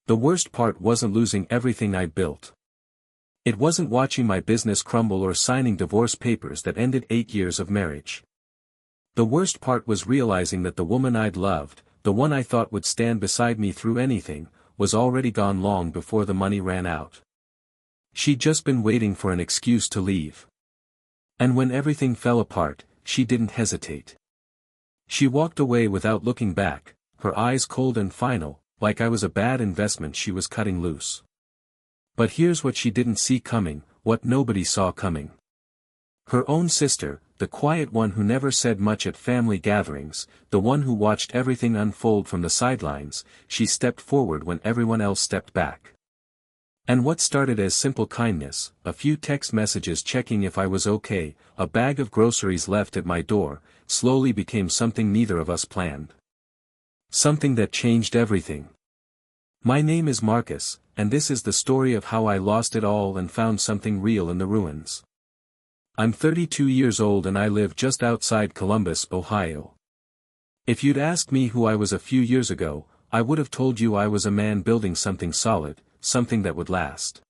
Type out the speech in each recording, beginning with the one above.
The worst part wasn't losing everything I'd built. It wasn't watching my business crumble or signing divorce papers that ended 8 years of marriage. The worst part was realizing that the woman I'd loved, the one I thought would stand beside me through anything, was already gone long before the money ran out. She'd just been waiting for an excuse to leave. And when everything fell apart, she didn't hesitate. She walked away without looking back, her eyes cold and final, like I was a bad investment she was cutting loose. But here's what she didn't see coming, what nobody saw coming. Her own sister, the quiet one who never said much at family gatherings, the one who watched everything unfold from the sidelines, she stepped forward when everyone else stepped back. And what started as simple kindness, a few text messages checking if I was okay, a bag of groceries left at my door, slowly became something neither of us planned. Something that changed everything. My name is Marcus, and this is the story of how I lost it all and found something real in the ruins. I'm 32 years old and I live just outside Columbus, Ohio. If you'd asked me who I was a few years ago, I would have told you I was a man building something solid, something that would last.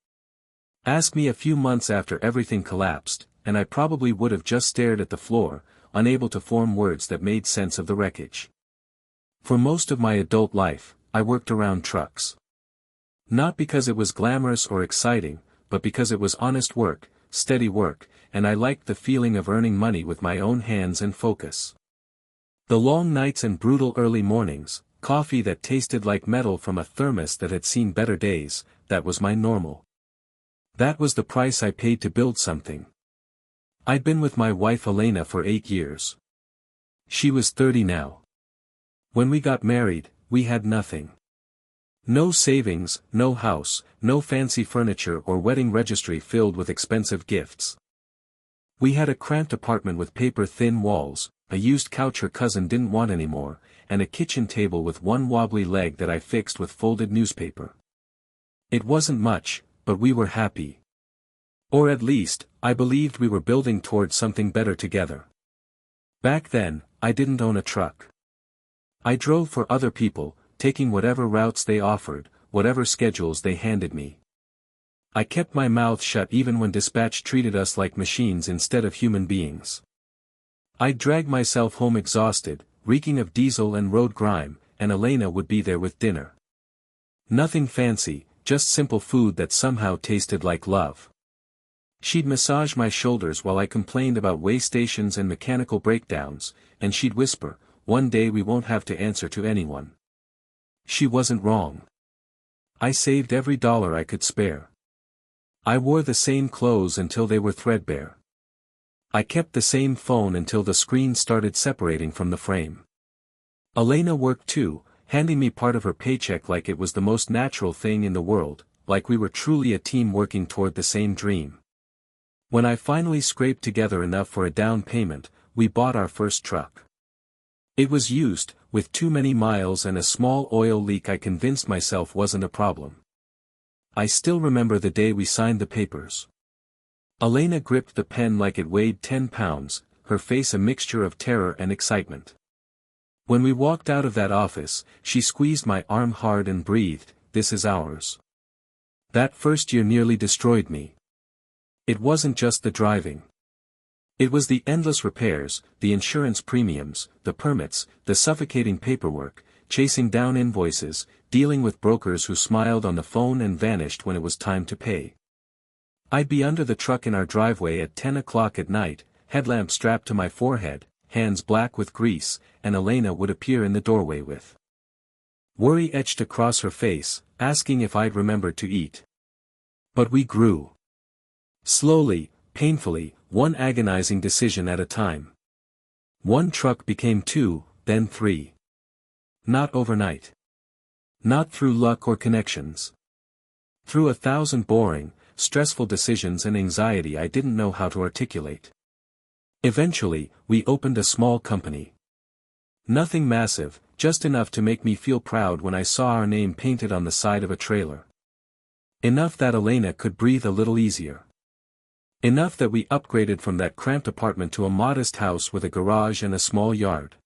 Ask me a few months after everything collapsed, and I probably would have just stared at the floor, unable to form words that made sense of the wreckage. For most of my adult life, I worked around trucks. Not because it was glamorous or exciting, but because it was honest work, steady work, and I liked the feeling of earning money with my own hands and focus. The long nights and brutal early mornings, coffee that tasted like metal from a thermos that had seen better days, that was my normal. That was the price I paid to build something. I'd been with my wife Elena for 8 years. She was 30 now. When we got married, we had nothing. No savings, no house, no fancy furniture or wedding registry filled with expensive gifts. We had a cramped apartment with paper-thin walls, a used couch her cousin didn't want anymore, and a kitchen table with one wobbly leg that I fixed with folded newspaper. It wasn't much, but we were happy. Or at least, I believed we were building towards something better together. Back then, I didn't own a truck. I drove for other people, taking whatever routes they offered, whatever schedules they handed me. I kept my mouth shut even when dispatch treated us like machines instead of human beings. I'd drag myself home exhausted, reeking of diesel and road grime, and Elena would be there with dinner. Nothing fancy, just simple food that somehow tasted like love. She'd massage my shoulders while I complained about way stations and mechanical breakdowns, and she'd whisper, "One day we won't have to answer to anyone." She wasn't wrong. I saved every dollar I could spare. I wore the same clothes until they were threadbare. I kept the same phone until the screen started separating from the frame. Elena worked too, handing me part of her paycheck like it was the most natural thing in the world, like we were truly a team working toward the same dream. When I finally scraped together enough for a down payment, we bought our first truck. It was used, with too many miles and a small oil leak I convinced myself wasn't a problem. I still remember the day we signed the papers. Elena gripped the pen like it weighed 10 pounds, her face a mixture of terror and excitement. When we walked out of that office, she squeezed my arm hard and breathed, "This is ours." That first year nearly destroyed me. It wasn't just the driving. It was the endless repairs, the insurance premiums, the permits, the suffocating paperwork, chasing down invoices, dealing with brokers who smiled on the phone and vanished when it was time to pay. I'd be under the truck in our driveway at 10 o'clock at night, headlamp strapped to my forehead, hands black with grease, and Elena would appear in the doorway with worry etched across her face, asking if I'd remembered to eat. But we grew. Slowly, painfully, one agonizing decision at a time. One truck became 2, then 3. Not overnight. Not through luck or connections. Through 1,000 boring, stressful decisions and anxiety I didn't know how to articulate. Eventually, we opened a small company. Nothing massive, just enough to make me feel proud when I saw our name painted on the side of a trailer. Enough that Elena could breathe a little easier. Enough that we upgraded from that cramped apartment to a modest house with a garage and a small yard.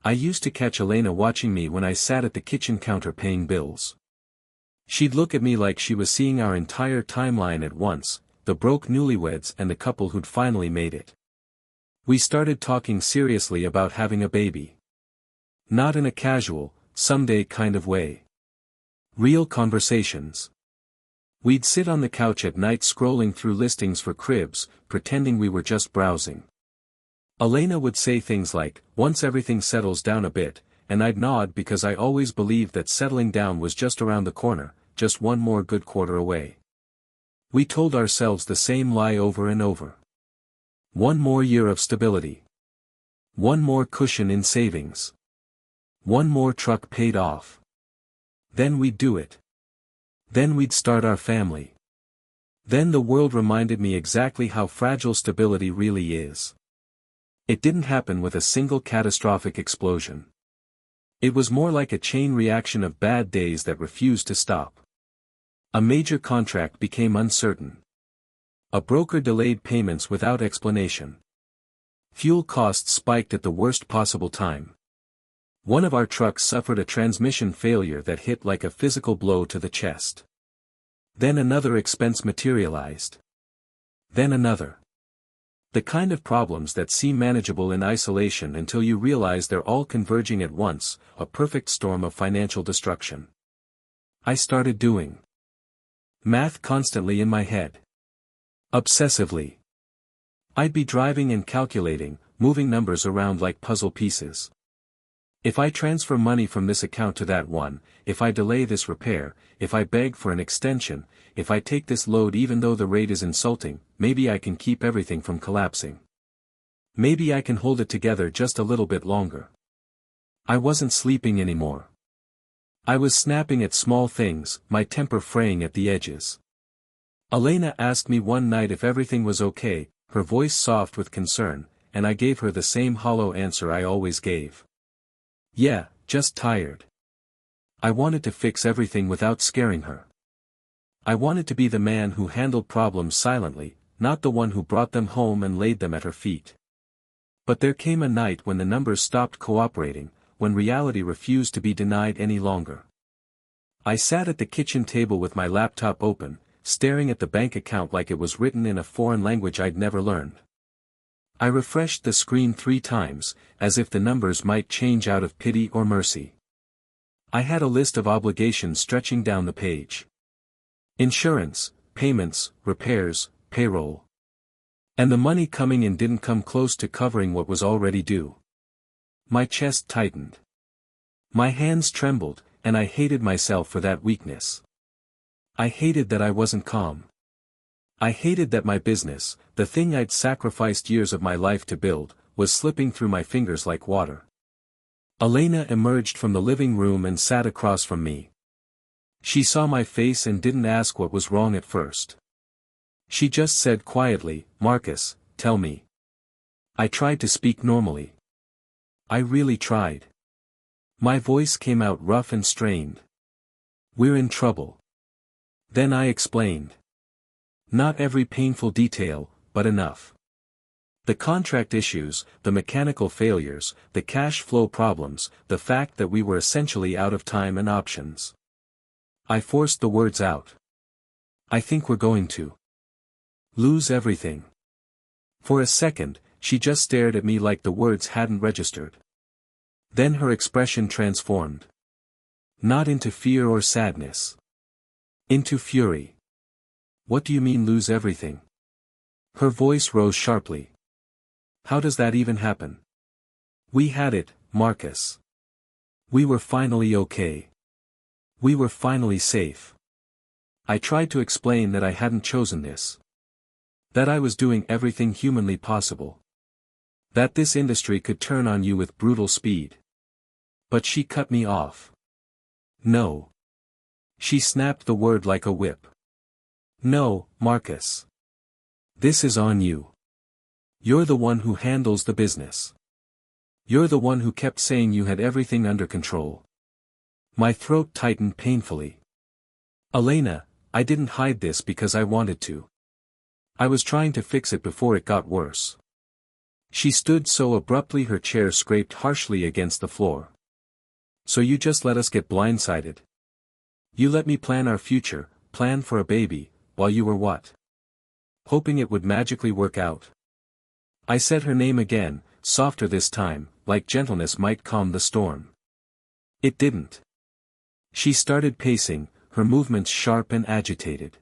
I used to catch Elena watching me when I sat at the kitchen counter paying bills. She'd look at me like she was seeing our entire timeline at once, the broke newlyweds and the couple who'd finally made it. We started talking seriously about having a baby. Not in a casual, someday kind of way. Real conversations. We'd sit on the couch at night scrolling through listings for cribs, pretending we were just browsing. Elena would say things like, "Once everything settles down a bit," and I'd nod because I always believed that settling down was just around the corner, just one more good quarter away. We told ourselves the same lie over and over. One more year of stability. One more cushion in savings. One more truck paid off. Then we'd do it. Then we'd start our family. Then the world reminded me exactly how fragile stability really is. It didn't happen with a single catastrophic explosion. It was more like a chain reaction of bad days that refused to stop. A major contract became uncertain. A broker delayed payments without explanation. Fuel costs spiked at the worst possible time. One of our trucks suffered a transmission failure that hit like a physical blow to the chest. Then another expense materialized. Then another. The kind of problems that seem manageable in isolation until you realize they're all converging at once, a perfect storm of financial destruction. I started doing math constantly in my head. Obsessively. I'd be driving and calculating, moving numbers around like puzzle pieces. If I transfer money from this account to that one, if I delay this repair, if I beg for an extension, if I take this load even though the rate is insulting, maybe I can keep everything from collapsing. Maybe I can hold it together just a little bit longer. I wasn't sleeping anymore. I was snapping at small things, my temper fraying at the edges. Elena asked me one night if everything was okay, her voice soft with concern, and I gave her the same hollow answer I always gave. Yeah, just tired. I wanted to fix everything without scaring her. I wanted to be the man who handled problems silently, not the one who brought them home and laid them at her feet. But there came a night when the numbers stopped cooperating, when reality refused to be denied any longer. I sat at the kitchen table with my laptop open, staring at the bank account like it was written in a foreign language I'd never learned. I refreshed the screen 3 times, as if the numbers might change out of pity or mercy. I had a list of obligations stretching down the page. Insurance, payments, repairs, payroll. And the money coming in didn't come close to covering what was already due. My chest tightened. My hands trembled, and I hated myself for that weakness. I hated that I wasn't calm. I hated that my business, the thing I'd sacrificed years of my life to build, was slipping through my fingers like water. Elena emerged from the living room and sat across from me. She saw my face and didn't ask what was wrong at first. She just said quietly, "Marcus, tell me." I tried to speak normally. I really tried. My voice came out rough and strained. "We're in trouble." Then I explained. Not every painful detail, but enough. The contract issues, the mechanical failures, the cash flow problems, the fact that we were essentially out of time and options. I forced the words out. "I think we're going to lose everything." For a second, she just stared at me like the words hadn't registered. Then her expression transformed. Not into fear or sadness. Into fury. "What do you mean lose everything?" Her voice rose sharply. "How does that even happen? We had it, Marcus. We were finally okay. We were finally safe." I tried to explain that I hadn't chosen this. That I was doing everything humanly possible. That this industry could turn on you with brutal speed. But she cut me off. "No." She snapped the word like a whip. "No, Marcus. This is on you. You're the one who handles the business. You're the one who kept saying you had everything under control." My throat tightened painfully. "Elena, I didn't hide this because I wanted to. I was trying to fix it before it got worse." She stood so abruptly her chair scraped harshly against the floor. "So you just let us get blindsided? You let me plan our future, plan for a baby, while you were what? Hoping it would magically work out. I said her name again, softer this time, like gentleness might calm the storm. It didn't. She started pacing, her movements sharp and agitated.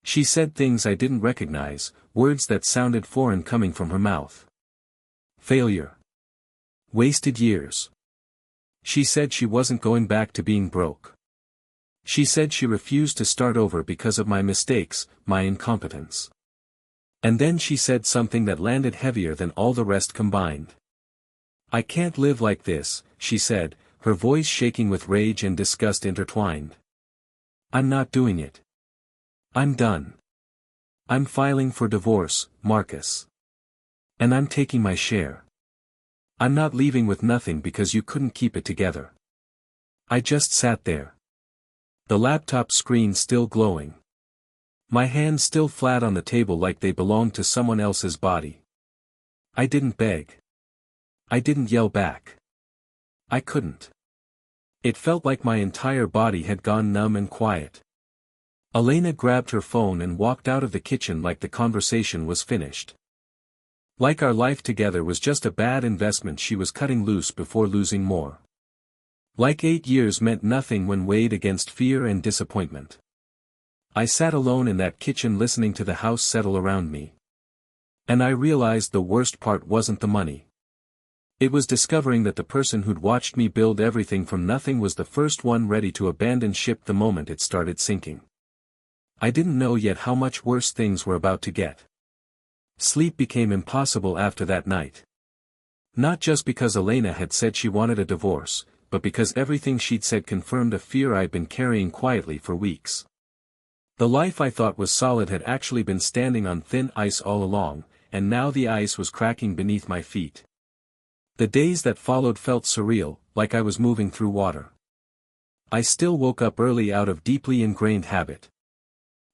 She said things I didn't recognize, words that sounded foreign coming from her mouth. Failure. Wasted years. She said she wasn't going back to being broke. She said she refused to start over because of my mistakes, my incompetence. And then she said something that landed heavier than all the rest combined. I can't live like this, she said, her voice shaking with rage and disgust intertwined. I'm not doing it. I'm done. I'm filing for divorce, Marcus. And I'm taking my share. I'm not leaving with nothing because you couldn't keep it together. I just sat there. The laptop screen still glowing. My hands still flat on the table like they belonged to someone else's body. I didn't beg. I didn't yell back. I couldn't. It felt like my entire body had gone numb and quiet. Elena grabbed her phone and walked out of the kitchen like the conversation was finished. Like our life together was just a bad investment she was cutting loose before losing more. Like 8 years meant nothing when weighed against fear and disappointment. I sat alone in that kitchen listening to the house settle around me. And I realized the worst part wasn't the money. It was discovering that the person who'd watched me build everything from nothing was the first one ready to abandon ship the moment it started sinking. I didn't know yet how much worse things were about to get. Sleep became impossible after that night. Not just because Elena had said she wanted a divorce, but because everything she'd said confirmed a fear I'd been carrying quietly for weeks. The life I thought was solid had actually been standing on thin ice all along, and now the ice was cracking beneath my feet. The days that followed felt surreal, like I was moving through water. I still woke up early out of deeply ingrained habit.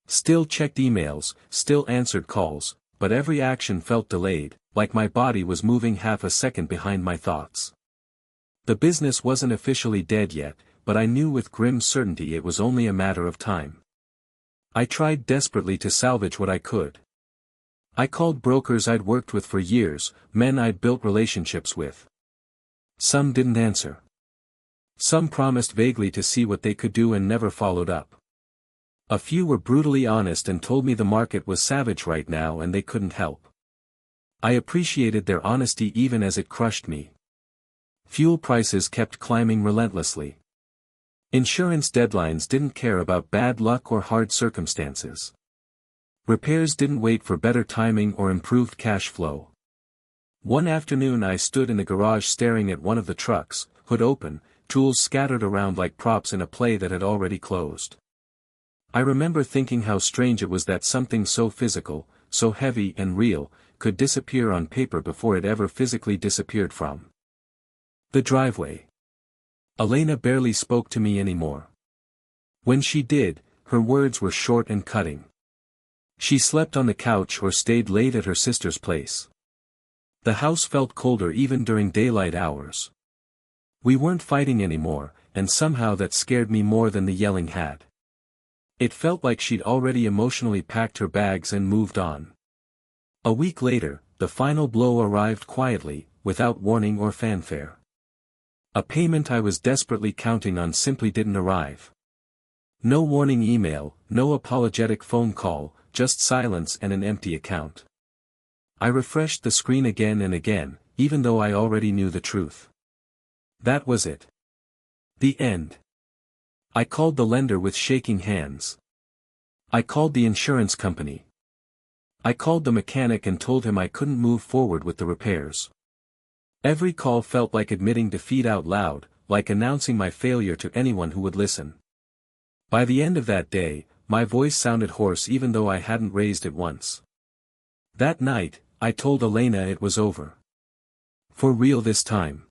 Still checked emails, still answered calls, but every action felt delayed, like my body was moving half a second behind my thoughts. The business wasn't officially dead yet, but I knew with grim certainty it was only a matter of time. I tried desperately to salvage what I could. I called brokers I'd worked with for years, men I'd built relationships with. Some didn't answer. Some promised vaguely to see what they could do and never followed up. A few were brutally honest and told me the market was savage right now and they couldn't help. I appreciated their honesty even as it crushed me. Fuel prices kept climbing relentlessly. Insurance deadlines didn't care about bad luck or hard circumstances. Repairs didn't wait for better timing or improved cash flow. One afternoon I stood in the garage staring at one of the trucks, hood open, tools scattered around like props in a play that had already closed. I remember thinking how strange it was that something so physical, so heavy and real, could disappear on paper before it ever physically disappeared from the driveway. Elena barely spoke to me anymore. When she did, her words were short and cutting. She slept on the couch or stayed late at her sister's place. The house felt colder even during daylight hours. We weren't fighting anymore, and somehow that scared me more than the yelling had. It felt like she'd already emotionally packed her bags and moved on. A week later, the final blow arrived quietly, without warning or fanfare. A payment I was desperately counting on simply didn't arrive. No warning email, no apologetic phone call, just silence and an empty account. I refreshed the screen again and again, even though I already knew the truth. That was it. The end. I called the lender with shaking hands. I called the insurance company. I called the mechanic and told him I couldn't move forward with the repairs. Every call felt like admitting defeat out loud, like announcing my failure to anyone who would listen. By the end of that day, my voice sounded hoarse even though I hadn't raised it once. That night, I told Elena it was over. For real this time.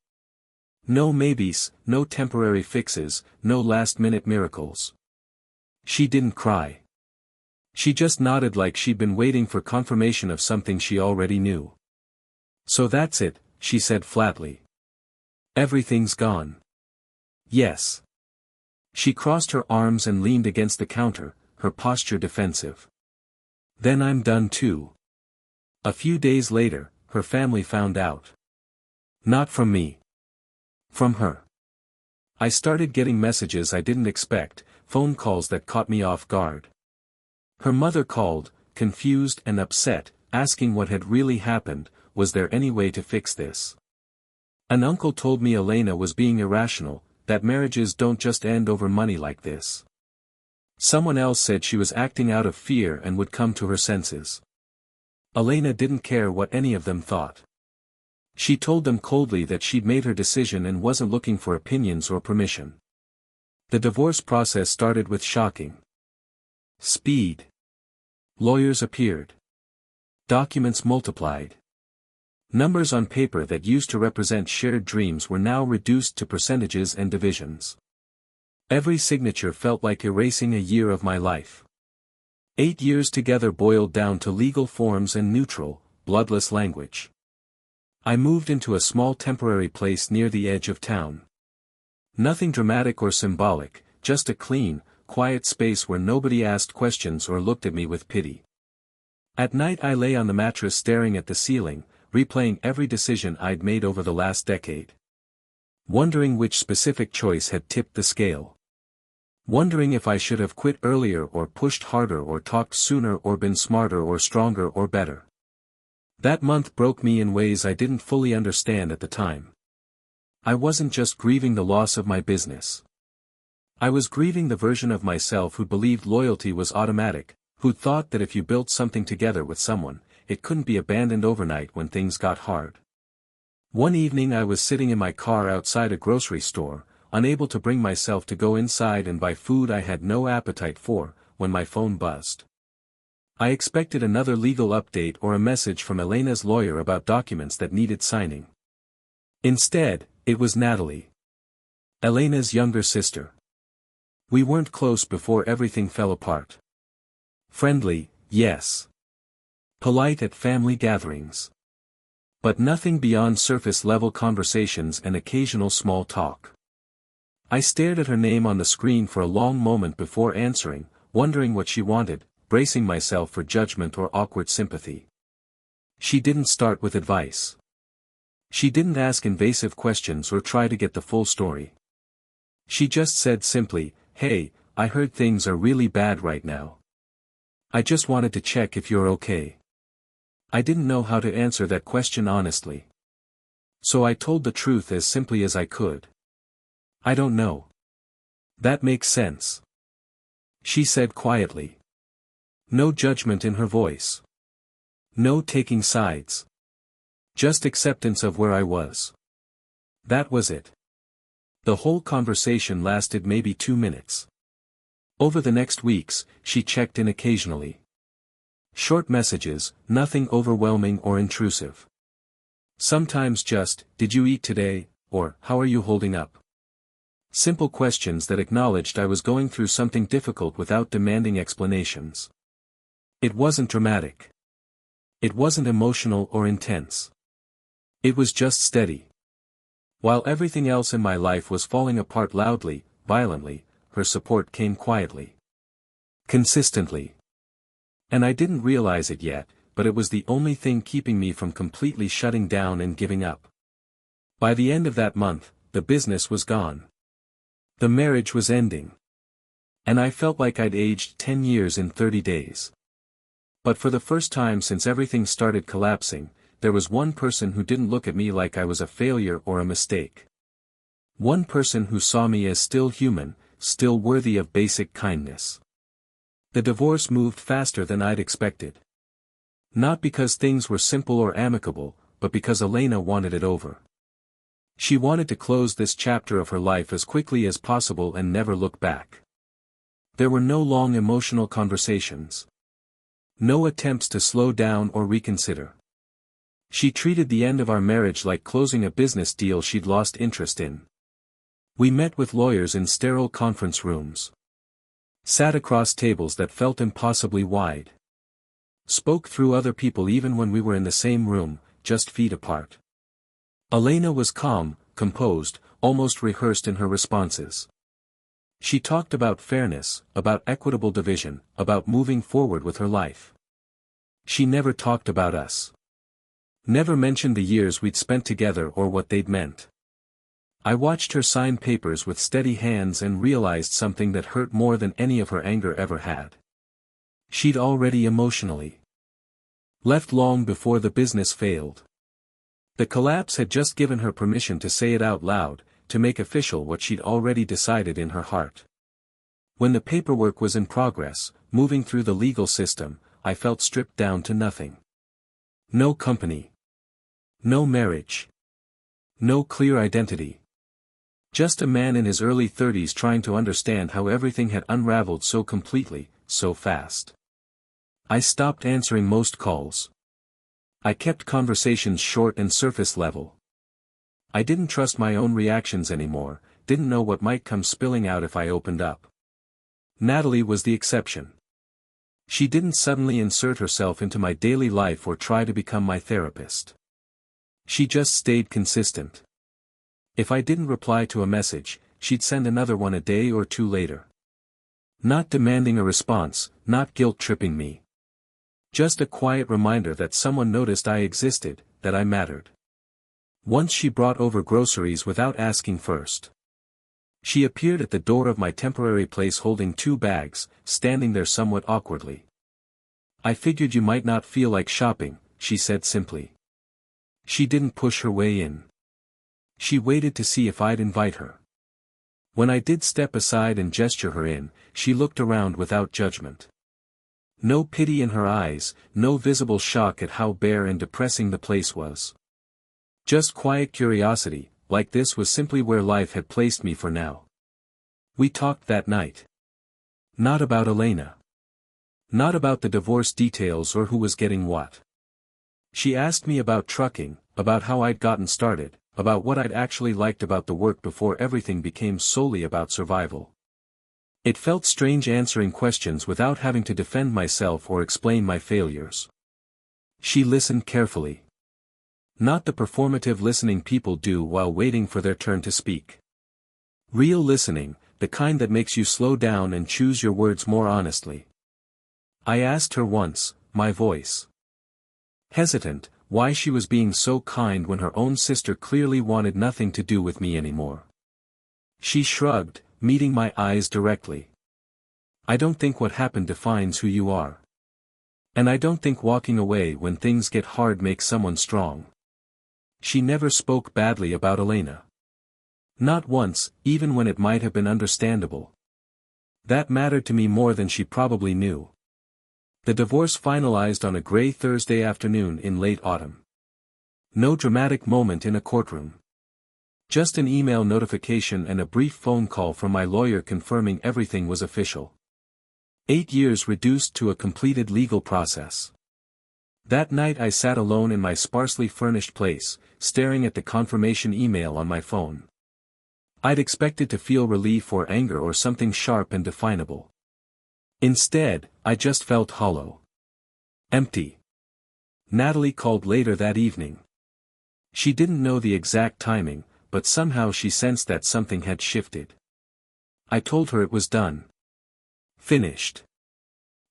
No maybes, no temporary fixes, no last-minute miracles. She didn't cry. She just nodded like she'd been waiting for confirmation of something she already knew. So that's it, she said flatly. Everything's gone. Yes. She crossed her arms and leaned against the counter, her posture defensive. Then I'm done too. A few days later, her family found out. Not from me. From her. I started getting messages I didn't expect, phone calls that caught me off guard. Her mother called, confused and upset, asking what had really happened, was there any way to fix this? An uncle told me Elena was being irrational, that marriages don't just end over money like this. Someone else said she was acting out of fear and would come to her senses. Elena didn't care what any of them thought. She told them coldly that she'd made her decision and wasn't looking for opinions or permission. The divorce process started with shocking speed. Lawyers appeared. Documents multiplied. Numbers on paper that used to represent shared dreams were now reduced to percentages and divisions. Every signature felt like erasing a year of my life. 8 years together boiled down to legal forms and neutral, bloodless language. I moved into a small temporary place near the edge of town. Nothing dramatic or symbolic, just a clean, quiet space where nobody asked questions or looked at me with pity. At night I lay on the mattress staring at the ceiling, replaying every decision I'd made over the last decade. Wondering which specific choice had tipped the scale. Wondering if I should have quit earlier or pushed harder or talked sooner or been smarter or stronger or better. That month broke me in ways I didn't fully understand at the time. I wasn't just grieving the loss of my business. I was grieving the version of myself who believed loyalty was automatic, who thought that if you built something together with someone, it couldn't be abandoned overnight when things got hard. One evening I was sitting in my car outside a grocery store, unable to bring myself to go inside and buy food I had no appetite for, when my phone buzzed. I expected another legal update or a message from Elena's lawyer about documents that needed signing. Instead, it was Natalie. Elena's younger sister. We weren't close before everything fell apart. Friendly, yes. Polite at family gatherings. But nothing beyond surface-level conversations and occasional small talk. I stared at her name on the screen for a long moment before answering, wondering what she wanted, bracing myself for judgment or awkward sympathy. She didn't start with advice. She didn't ask invasive questions or try to get the full story. She just said simply, "Hey, I heard things are really bad right now. I just wanted to check if you're okay." I didn't know how to answer that question honestly. So I told the truth as simply as I could. "I don't know." "That makes sense," she said quietly. No judgment in her voice. No taking sides. Just acceptance of where I was. That was it. The whole conversation lasted maybe 2 minutes. Over the next weeks, she checked in occasionally. Short messages, nothing overwhelming or intrusive. Sometimes just, "Did you eat today?" or "How are you holding up?" Simple questions that acknowledged I was going through something difficult without demanding explanations. It wasn't dramatic. It wasn't emotional or intense. It was just steady. While everything else in my life was falling apart loudly, violently, her support came quietly. Consistently. And I didn't realize it yet, but it was the only thing keeping me from completely shutting down and giving up. By the end of that month, the business was gone. The marriage was ending. And I felt like I'd aged 10 years in 30 days. But for the first time since everything started collapsing, there was one person who didn't look at me like I was a failure or a mistake. One person who saw me as still human, still worthy of basic kindness. The divorce moved faster than I'd expected. Not because things were simple or amicable, but because Elena wanted it over. She wanted to close this chapter of her life as quickly as possible and never look back. There were no long emotional conversations. No attempts to slow down or reconsider. She treated the end of our marriage like closing a business deal she'd lost interest in. We met with lawyers in sterile conference rooms. Sat across tables that felt impossibly wide. Spoke through other people even when we were in the same room, just feet apart. Elena was calm, composed, almost rehearsed in her responses. She talked about fairness, about equitable division, about moving forward with her life. She never talked about us. Never mentioned the years we'd spent together or what they'd meant. I watched her sign papers with steady hands and realized something that hurt more than any of her anger ever had. She'd already emotionally left long before the business failed. The collapse had just given her permission to say it out loud, to make official what she'd already decided in her heart. When the paperwork was in progress, moving through the legal system, I felt stripped down to nothing. No company. No marriage. No clear identity. Just a man in his early 30s trying to understand how everything had unraveled so completely, so fast. I stopped answering most calls. I kept conversations short and surface level. I didn't trust my own reactions anymore, didn't know what might come spilling out if I opened up. Natalie was the exception. She didn't suddenly insert herself into my daily life or try to become my therapist. She just stayed consistent. If I didn't reply to a message, she'd send another one a day or two later. Not demanding a response, not guilt-tripping me. Just a quiet reminder that someone noticed I existed, that I mattered. Once she brought over groceries without asking first. She appeared at the door of my temporary place holding 2 bags, standing there somewhat awkwardly. "I figured you might not feel like shopping," she said simply. She didn't push her way in. She waited to see if I'd invite her. When I did step aside and gesture her in, she looked around without judgment. No pity in her eyes, no visible shock at how bare and depressing the place was. Just quiet curiosity, like this was simply where life had placed me for now. We talked that night. Not about Elena. Not about the divorce details or who was getting what. She asked me about trucking, about how I'd gotten started, about what I'd actually liked about the work before everything became solely about survival. It felt strange answering questions without having to defend myself or explain my failures. She listened carefully. Not the performative listening people do while waiting for their turn to speak. Real listening, the kind that makes you slow down and choose your words more honestly. I asked her once, my voice hesitant, why she was being so kind when her own sister clearly wanted nothing to do with me anymore. She shrugged, meeting my eyes directly. "I don't think what happened defines who you are. And I don't think walking away when things get hard makes someone strong." She never spoke badly about Elena. Not once, even when it might have been understandable. That mattered to me more than she probably knew. The divorce finalized on a gray Thursday afternoon in late autumn. No dramatic moment in a courtroom. Just an email notification and a brief phone call from my lawyer confirming everything was official. 8 years reduced to a completed legal process. That night I sat alone in my sparsely furnished place, staring at the confirmation email on my phone. I'd expected to feel relief or anger or something sharp and definable. Instead, I just felt hollow. Empty. Natalie called later that evening. She didn't know the exact timing, but somehow she sensed that something had shifted. I told her it was done. Finished.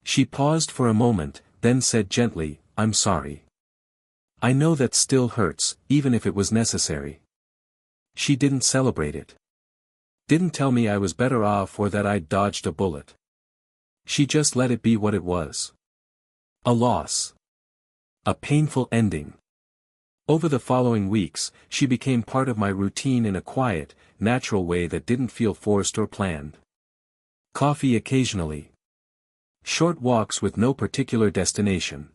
She paused for a moment, then said gently, "I'm sorry. I know that still hurts, even if it was necessary." She didn't celebrate it. Didn't tell me I was better off or that I'd dodged a bullet. She just let it be what it was. A loss. A painful ending. Over the following weeks, she became part of my routine in a quiet, natural way that didn't feel forced or planned. Coffee occasionally. Short walks with no particular destination.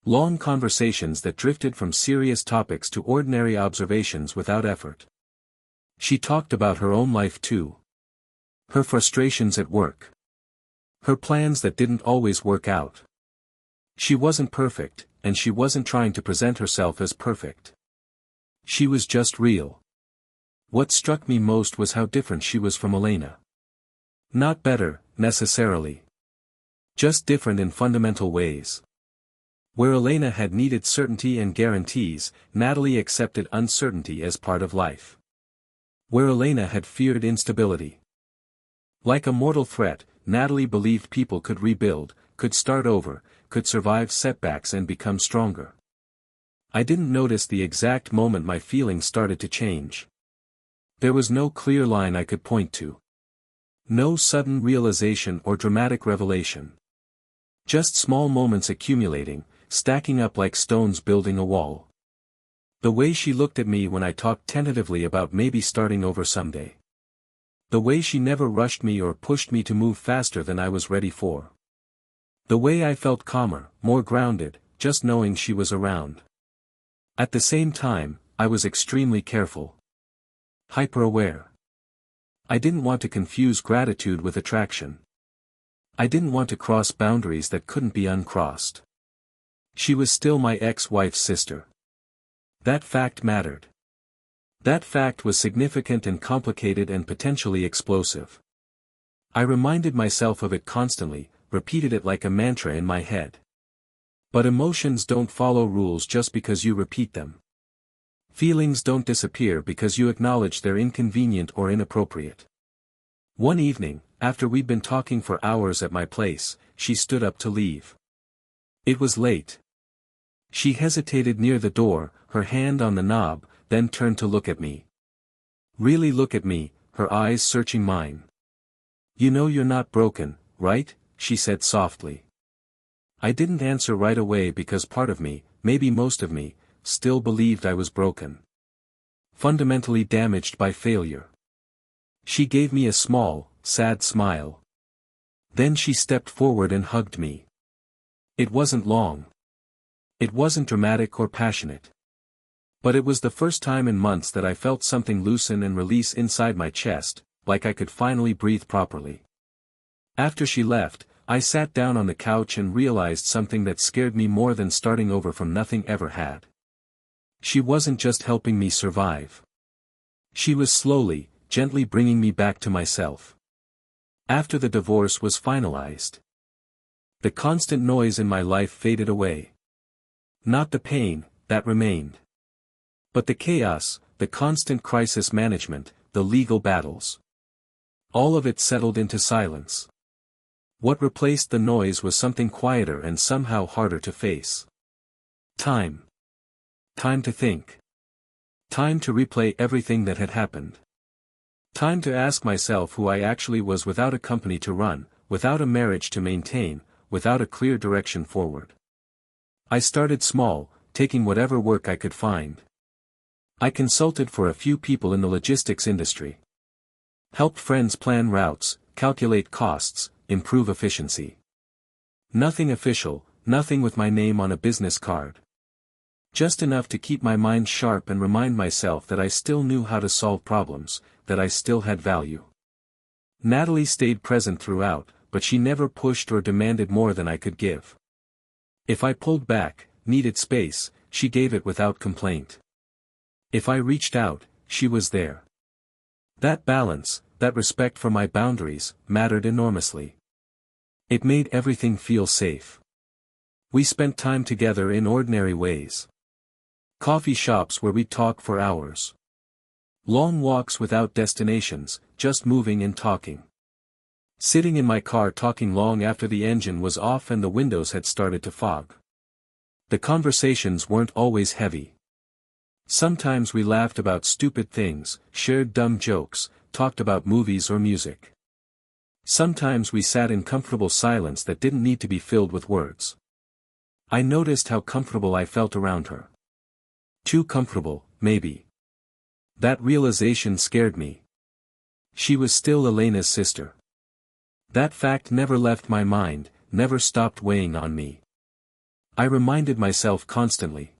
Long conversations that drifted from serious topics to ordinary observations without effort. She talked about her own life too. Her frustrations at work. Her plans that didn't always work out. She wasn't perfect, and she wasn't trying to present herself as perfect. She was just real. What struck me most was how different she was from Elena. Not better, necessarily. Just different in fundamental ways. Where Elena had needed certainty and guarantees, Natalie accepted uncertainty as part of life. Where Elena had feared instability, Like a mortal threat, Natalie believed people could rebuild, could start over, could survive setbacks and become stronger. I didn't notice the exact moment my feelings started to change. There was no clear line I could point to. No sudden realization or dramatic revelation. Just small moments accumulating, stacking up like stones building a wall. The way she looked at me when I talked tentatively about maybe starting over someday. The way she never rushed me or pushed me to move faster than I was ready for. The way I felt calmer, more grounded, just knowing she was around. At the same time, I was extremely careful. Hyper-aware. I didn't want to confuse gratitude with attraction. I didn't want to cross boundaries that couldn't be uncrossed. She was still my ex-wife's sister. That fact mattered. That fact was significant and complicated and potentially explosive. I reminded myself of it constantly, repeated it like a mantra in my head. But emotions don't follow rules just because you repeat them. Feelings don't disappear because you acknowledge they're inconvenient or inappropriate. One evening, after we'd been talking for hours at my place, she stood up to leave. It was late. She hesitated near the door, her hand on the knob, then turned to look at me. Really look at me, her eyes searching mine. "You know you're not broken, right?" she said softly. I didn't answer right away because part of me, maybe most of me, still believed I was broken. Fundamentally damaged by failure. She gave me a small, sad smile. Then she stepped forward and hugged me. It wasn't long. It wasn't dramatic or passionate. But it was the first time in months that I felt something loosen and release inside my chest, like I could finally breathe properly. After she left, I sat down on the couch and realized something that scared me more than starting over from nothing ever had. She wasn't just helping me survive. She was slowly, gently bringing me back to myself. After the divorce was finalized, the constant noise in my life faded away. Not the pain, that remained. But the chaos, the constant crisis management, the legal battles. All of it settled into silence. What replaced the noise was something quieter and somehow harder to face. Time. Time to think. Time to replay everything that had happened. Time to ask myself who I actually was without a company to run, without a marriage to maintain, without a clear direction forward. I started small, taking whatever work I could find. I consulted for a few people in the logistics industry. Helped friends plan routes, calculate costs, improve efficiency. Nothing official, nothing with my name on a business card. Just enough to keep my mind sharp and remind myself that I still knew how to solve problems, that I still had value. Natalie stayed present throughout, but she never pushed or demanded more than I could give. If I pulled back, needed space, she gave it without complaint. If I reached out, she was there. That balance, that respect for my boundaries, mattered enormously. It made everything feel safe. We spent time together in ordinary ways. Coffee shops where we'd talk for hours. Long walks without destinations, just moving and talking. Sitting in my car talking long after the engine was off and the windows had started to fog. The conversations weren't always heavy. Sometimes we laughed about stupid things, shared dumb jokes, talked about movies or music. Sometimes we sat in comfortable silence that didn't need to be filled with words. I noticed how comfortable I felt around her. Too comfortable, maybe. That realization scared me. She was still Elena's sister. That fact never left my mind, never stopped weighing on me. I reminded myself constantly.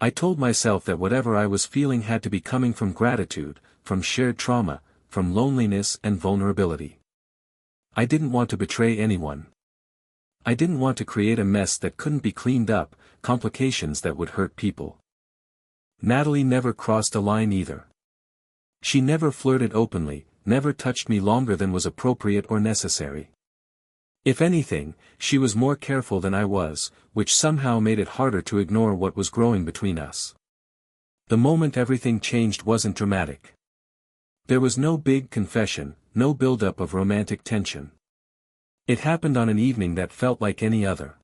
I told myself that whatever I was feeling had to be coming from gratitude, from shared trauma, from loneliness and vulnerability. I didn't want to betray anyone. I didn't want to create a mess that couldn't be cleaned up, complications that would hurt people. Natalie never crossed a line either. She never flirted openly, never touched me longer than was appropriate or necessary. If anything, she was more careful than I was, which somehow made it harder to ignore what was growing between us. The moment everything changed wasn't dramatic. There was no big confession, no buildup of romantic tension. It happened on an evening that felt like any other.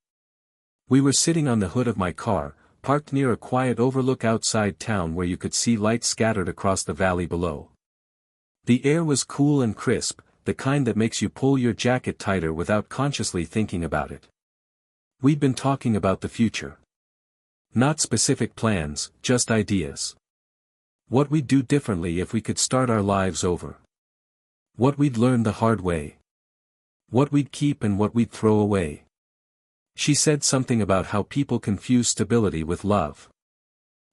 We were sitting on the hood of my car, parked near a quiet overlook outside town where you could see lights scattered across the valley below. The air was cool and crisp, the kind that makes you pull your jacket tighter without consciously thinking about it. We'd been talking about the future. Not specific plans, just ideas. What we'd do differently if we could start our lives over. What we'd learn the hard way. What we'd keep and what we'd throw away. She said something about how people confuse stability with love.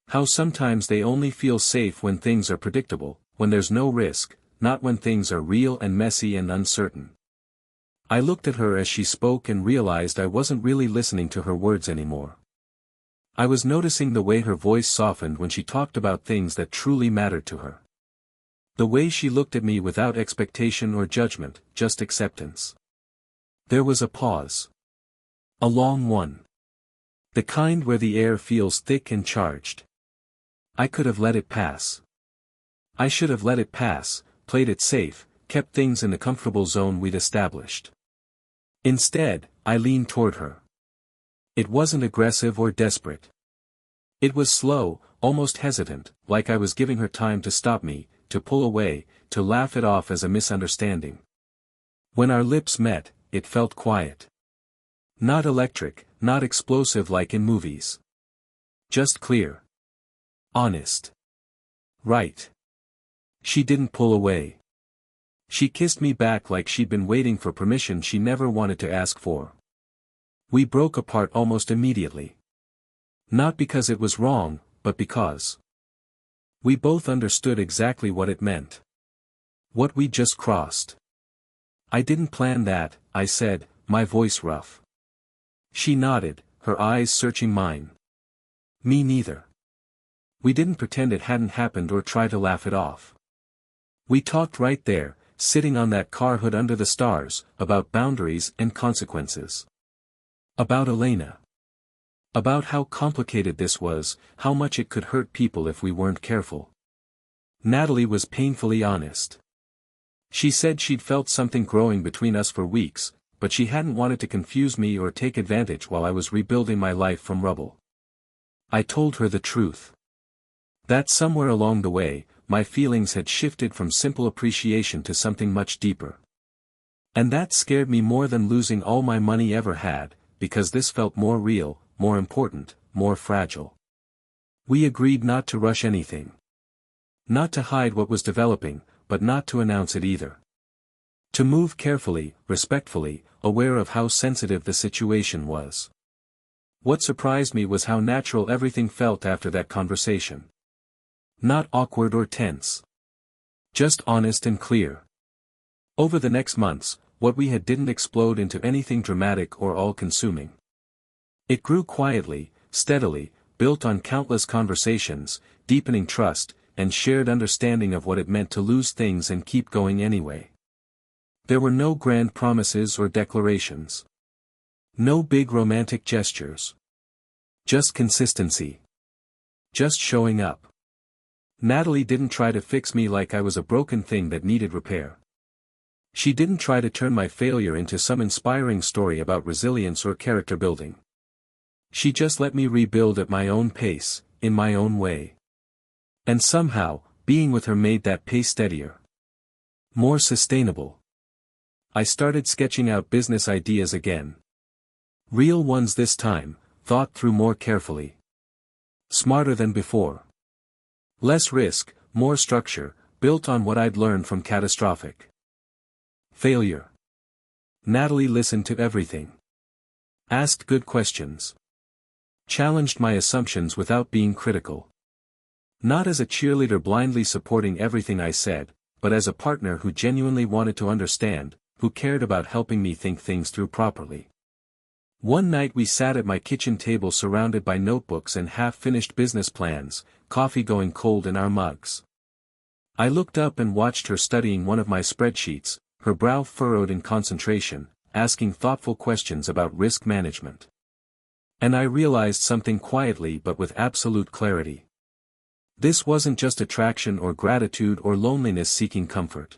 How sometimes they only feel safe when things are predictable, when there's no risk, not when things are real and messy and uncertain. I looked at her as she spoke and realized I wasn't really listening to her words anymore. I was noticing the way her voice softened when she talked about things that truly mattered to her. The way she looked at me without expectation or judgment, just acceptance. There was a pause. A long one. The kind where the air feels thick and charged. I could have let it pass. I should have let it pass, played it safe, kept things in the comfortable zone we'd established. Instead, I leaned toward her. It wasn't aggressive or desperate. It was slow, almost hesitant, like I was giving her time to stop me, to pull away, to laugh it off as a misunderstanding. When our lips met, it felt quiet. Not electric, not explosive like in movies. Just clear. Honest. Right. She didn't pull away. She kissed me back like she'd been waiting for permission she never wanted to ask for. We broke apart almost immediately. Not because it was wrong, but because we both understood exactly what it meant. What we just crossed. I didn't plan that, I said, my voice rough. She nodded, her eyes searching mine. Me neither. We didn't pretend it hadn't happened or try to laugh it off. We talked right there, sitting on that car hood under the stars, about boundaries and consequences. About Elena. About how complicated this was, how much it could hurt people if we weren't careful. Natalie was painfully honest. She said she'd felt something growing between us for weeks, but she hadn't wanted to confuse me or take advantage while I was rebuilding my life from rubble. I told her the truth. That somewhere along the way, my feelings had shifted from simple appreciation to something much deeper. And that scared me more than losing all my money ever had, because this felt more real, more important, more fragile. We agreed not to rush anything. Not to hide what was developing, but not to announce it either. To move carefully, respectfully, aware of how sensitive the situation was. What surprised me was how natural everything felt after that conversation. Not awkward or tense. Just honest and clear. Over the next months, what we had didn't explode into anything dramatic or all-consuming. It grew quietly, steadily, built on countless conversations, deepening trust, and shared understanding of what it meant to lose things and keep going anyway. There were no grand promises or declarations. No big romantic gestures. Just consistency. Just showing up. Natalie didn't try to fix me like I was a broken thing that needed repair. She didn't try to turn my failure into some inspiring story about resilience or character building. She just let me rebuild at my own pace, in my own way. And somehow, being with her made that pace steadier. More sustainable. I started sketching out business ideas again. Real ones this time, thought through more carefully. Smarter than before. Less risk, more structure, built on what I'd learned from catastrophic failure. Natalie listened to everything. Asked good questions. Challenged my assumptions without being critical. Not as a cheerleader blindly supporting everything I said, but as a partner who genuinely wanted to understand, who cared about helping me think things through properly. One night we sat at my kitchen table surrounded by notebooks and half-finished business plans, coffee going cold in our mugs. I looked up and watched her studying one of my spreadsheets, her brow furrowed in concentration, asking thoughtful questions about risk management. And I realized something quietly but with absolute clarity. This wasn't just attraction or gratitude or loneliness seeking comfort.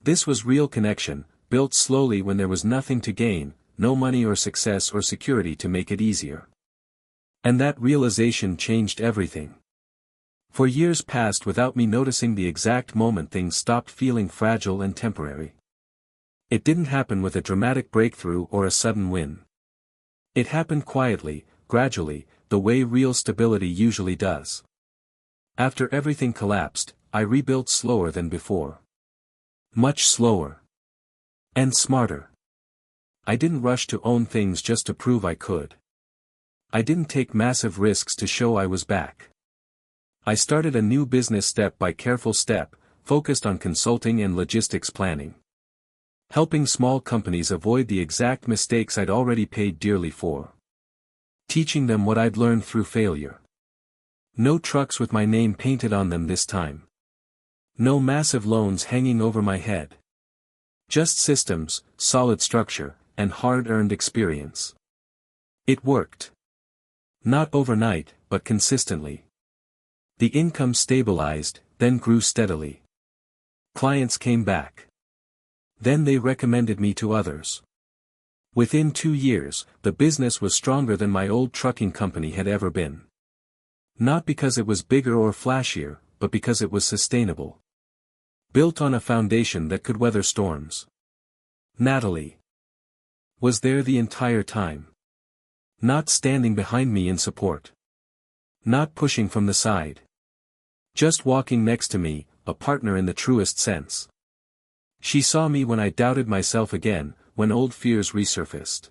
This was real connection, built slowly when there was nothing to gain, no money or success or security to make it easier. And that realization changed everything. For years passed without me noticing the exact moment things stopped feeling fragile and temporary. It didn't happen with a dramatic breakthrough or a sudden win. It happened quietly, gradually, the way real stability usually does. After everything collapsed, I rebuilt slower than before. Much slower. And smarter. I didn't rush to own things just to prove I could. I didn't take massive risks to show I was back. I started a new business step by careful step, focused on consulting and logistics planning. Helping small companies avoid the exact mistakes I'd already paid dearly for. Teaching them what I'd learned through failure. No trucks with my name painted on them this time. No massive loans hanging over my head. Just systems, solid structure, and hard-earned experience. It worked. Not overnight, but consistently. The income stabilized, then grew steadily. Clients came back. Then they recommended me to others. Within 2 years, the business was stronger than my old trucking company had ever been. Not because it was bigger or flashier, but because it was sustainable. Built on a foundation that could weather storms. Natalie was there the entire time. Not standing behind me in support. Not pushing from the side. Just walking next to me, a partner in the truest sense. She saw me when I doubted myself again, when old fears resurfaced.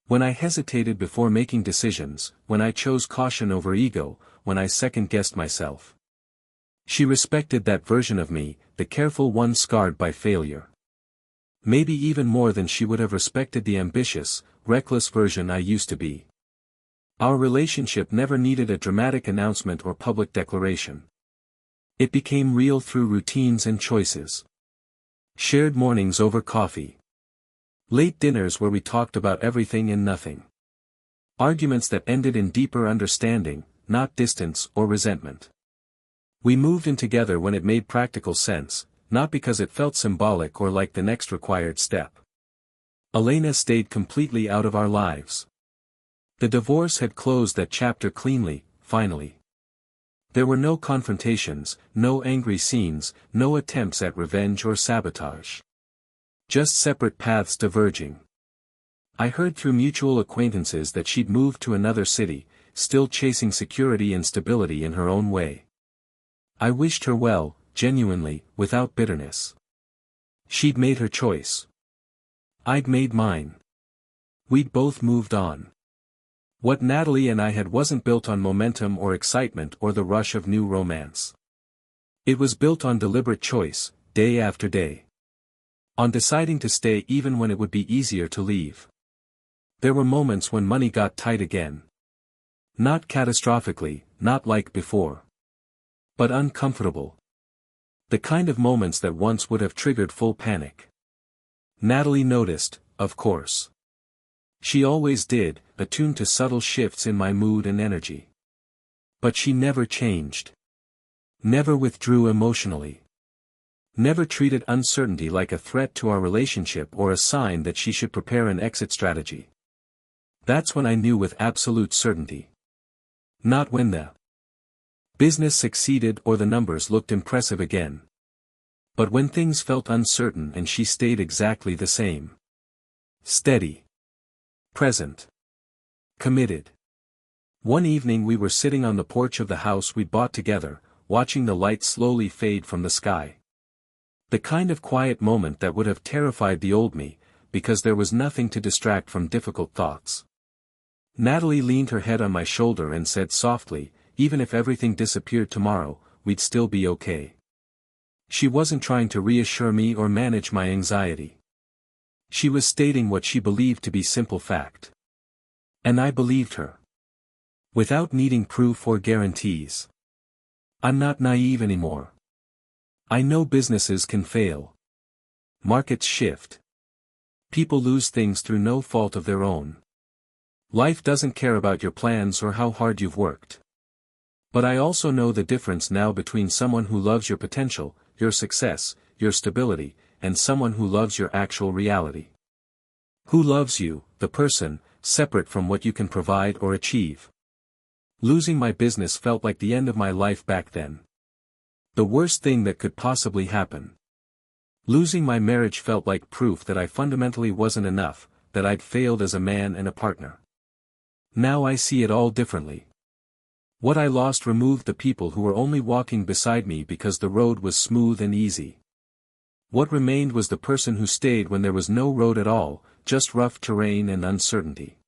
When I hesitated before making decisions, when I chose caution over ego, when I second-guessed myself. She respected that version of me, the careful one scarred by failure. Maybe even more than she would have respected the ambitious, reckless version I used to be. Our relationship never needed a dramatic announcement or public declaration. It became real through routines and choices. Shared mornings over coffee. Late dinners where we talked about everything and nothing. Arguments that ended in deeper understanding, not distance or resentment. We moved in together when it made practical sense, not because it felt symbolic or like the next required step. Elena stayed completely out of our lives. The divorce had closed that chapter cleanly, finally. There were no confrontations, no angry scenes, no attempts at revenge or sabotage. Just separate paths diverging. I heard through mutual acquaintances that she'd moved to another city, still chasing security and stability in her own way. I wished her well, genuinely, without bitterness. She'd made her choice. I'd made mine. We'd both moved on. What Natalie and I had wasn't built on momentum or excitement or the rush of new romance. It was built on deliberate choice, day after day. On deciding to stay even when it would be easier to leave. There were moments when money got tight again. Not catastrophically, not like before. But uncomfortable. The kind of moments that once would have triggered full panic. Natalie noticed, of course. She always did, attuned to subtle shifts in my mood and energy. But she never changed. Never withdrew emotionally. Never treated uncertainty like a threat to our relationship or a sign that she should prepare an exit strategy. That's when I knew with absolute certainty. Not when the business succeeded or the numbers looked impressive again. But when things felt uncertain and she stayed exactly the same. Steady. Present. Committed. One evening we were sitting on the porch of the house we'd bought together, watching the light slowly fade from the sky. The kind of quiet moment that would have terrified the old me, because there was nothing to distract from difficult thoughts. Natalie leaned her head on my shoulder and said softly, even if everything disappeared tomorrow, we'd still be okay. She wasn't trying to reassure me or manage my anxiety. She was stating what she believed to be simple fact. And I believed her. Without needing proof or guarantees. I'm not naive anymore. I know businesses can fail. Markets shift. People lose things through no fault of their own. Life doesn't care about your plans or how hard you've worked. But I also know the difference now between someone who loves your potential, your success, your stability, and someone who loves your actual reality. Who loves you, the person, separate from what you can provide or achieve. Losing my business felt like the end of my life back then. The worst thing that could possibly happen. Losing my marriage felt like proof that I fundamentally wasn't enough, that I'd failed as a man and a partner. Now I see it all differently. What I lost removed the people who were only walking beside me because the road was smooth and easy. What remained was the person who stayed when there was no road at all, just rough terrain and uncertainty.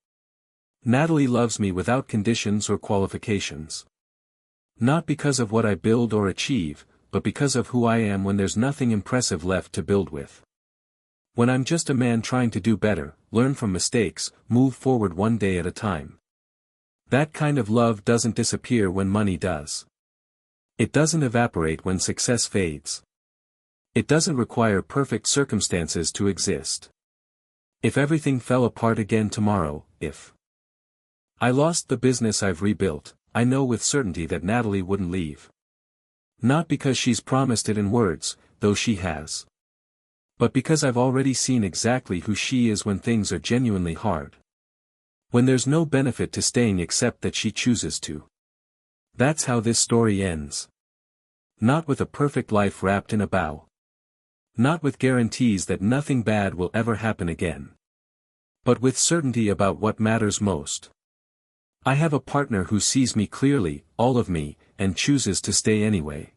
Natalie loves me without conditions or qualifications. Not because of what I build or achieve, but because of who I am when there's nothing impressive left to build with. When I'm just a man trying to do better, learn from mistakes, move forward one day at a time. That kind of love doesn't disappear when money does. It doesn't evaporate when success fades. It doesn't require perfect circumstances to exist. If everything fell apart again tomorrow, if I lost the business I've rebuilt, I know with certainty that Natalie wouldn't leave. Not because she's promised it in words, though she has. But because I've already seen exactly who she is when things are genuinely hard. When there's no benefit to staying except that she chooses to. That's how this story ends. Not with a perfect life wrapped in a bow. Not with guarantees that nothing bad will ever happen again. But with certainty about what matters most. I have a partner who sees me clearly, all of me, and chooses to stay anyway.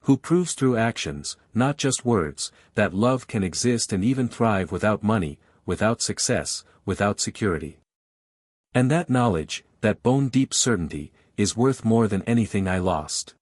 Who proves through actions, not just words, that love can exist and even thrive without money, without success, without security. And that knowledge, that bone-deep certainty, is worth more than anything I lost.